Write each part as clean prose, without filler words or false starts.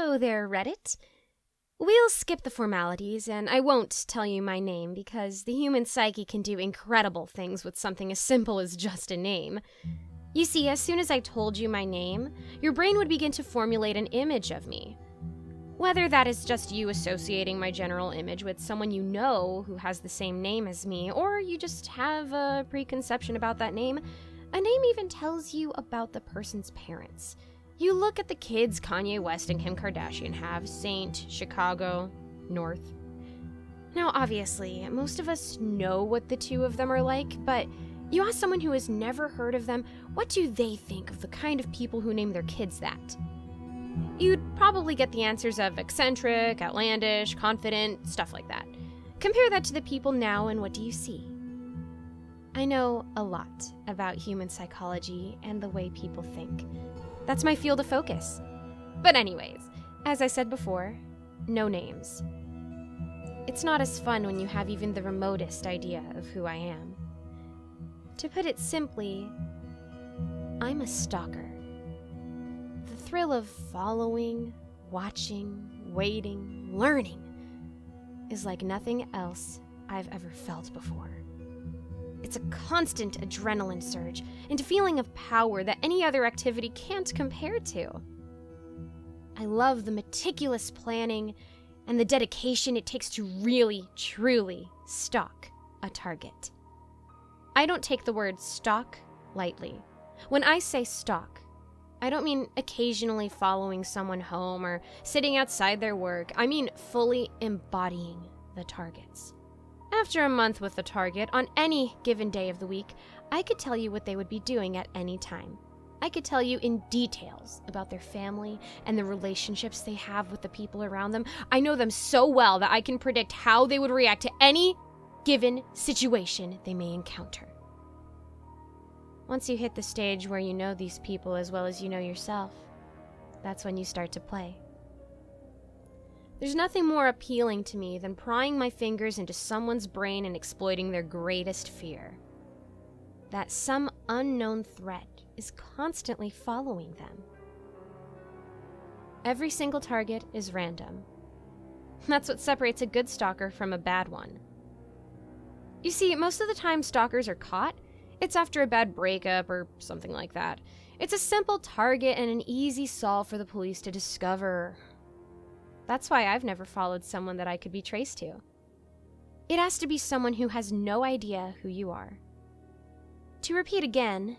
Hello there, Reddit. We'll skip the formalities, and I won't tell you my name because the human psyche can do incredible things with something as simple as just a name. You see, as soon as I told you my name, your brain would begin to formulate an image of me. Whether that is just you associating my general image with someone you know who has the same name as me, or you just have a preconception about that name, a name even tells you about the person's parents. You look at the kids Kanye West and Kim Kardashian have, Saint, Chicago, North. Now, obviously, most of us know what the two of them are like, but you ask someone who has never heard of them, what do they think of the kind of people who name their kids that? You'd probably get the answers of eccentric, outlandish, confident, stuff like that. Compare that to the people now, and what do you see? I know a lot about human psychology and the way people think. That's my field of focus. But anyways, as I said before, no names. It's not as fun when you have even the remotest idea of who I am. To put it simply, I'm a stalker. The thrill of following, watching, waiting, learning is like nothing else I've ever felt before. It's a constant adrenaline surge and a feeling of power that any other activity can't compare to. I love the meticulous planning and the dedication it takes to really, truly stalk a target. I don't take the word stalk lightly. When I say stalk, I don't mean occasionally following someone home or sitting outside their work. I mean fully embodying the targets. After a month with the target, on any given day of the week, I could tell you what they would be doing at any time. I could tell you in details about their family and the relationships they have with the people around them. I know them so well that I can predict how they would react to any given situation they may encounter. Once you hit the stage where you know these people as well as you know yourself, that's when you start to play. There's nothing more appealing to me than prying my fingers into someone's brain and exploiting their greatest fear. That some unknown threat is constantly following them. Every single target is random. That's what separates a good stalker from a bad one. You see, most of the time stalkers are caught, it's after a bad breakup or something like that. It's a simple target and an easy solve for the police to discover. That's why I've never followed someone that I could be traced to. It has to be someone who has no idea who you are. To repeat again,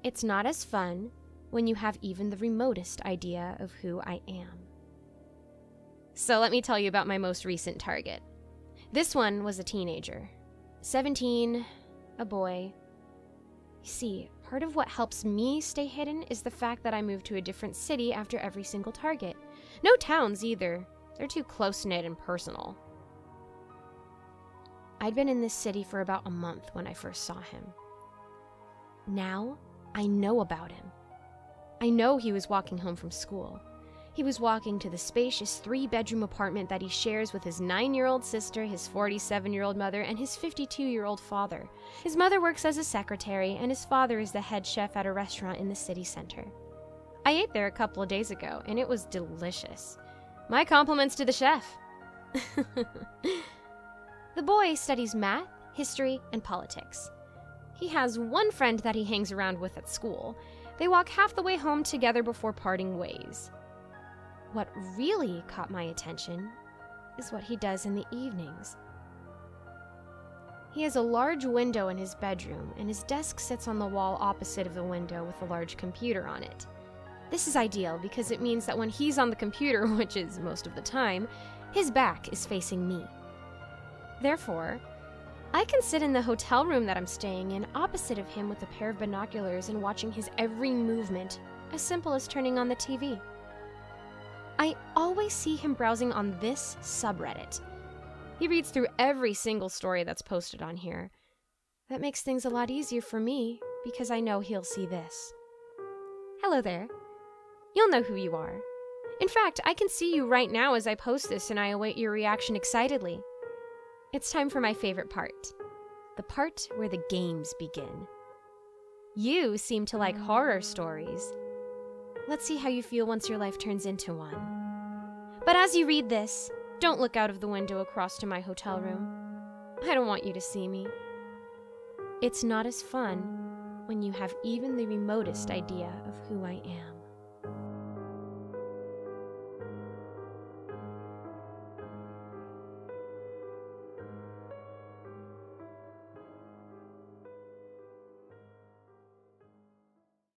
it's not as fun when you have even the remotest idea of who I am. So let me tell you about my most recent target. This one was a teenager. 17, a boy. You see, part of what helps me stay hidden is the fact that I moved to a different city after every single target. No towns either. They're too close-knit and personal. I'd been in this city for about a month when I first saw him. Now, I know about him. I know he was walking home from school. He was walking to the spacious 3-bedroom apartment that he shares with his 9-year-old sister, his 47-year-old mother, and his 52-year-old father. His mother works as a secretary, and his father is the head chef at a restaurant in the city center. I ate there a couple of days ago, and it was delicious. My compliments to the chef. The boy studies math, history, and politics. He has one friend that he hangs around with at school. They walk half the way home together before parting ways. What really caught my attention is what he does in the evenings. He has a large window in his bedroom, and his desk sits on the wall opposite of the window with a large computer on it. This is ideal because it means that when he's on the computer, which is most of the time, his back is facing me. Therefore, I can sit in the hotel room that I'm staying in opposite of him with a pair of binoculars and watching his every movement, as simple as turning on the TV. I always see him browsing on this subreddit. He reads through every single story that's posted on here. That makes things a lot easier for me because I know he'll see this. Hello there. You'll know who you are. In fact, I can see you right now as I post this and I await your reaction excitedly. It's time for my favorite part. The part where the games begin. You seem to like horror stories. Let's see how you feel once your life turns into one. But as you read this, don't look out of the window across to my hotel room. I don't want you to see me. It's not as fun when you have even the remotest idea of who I am.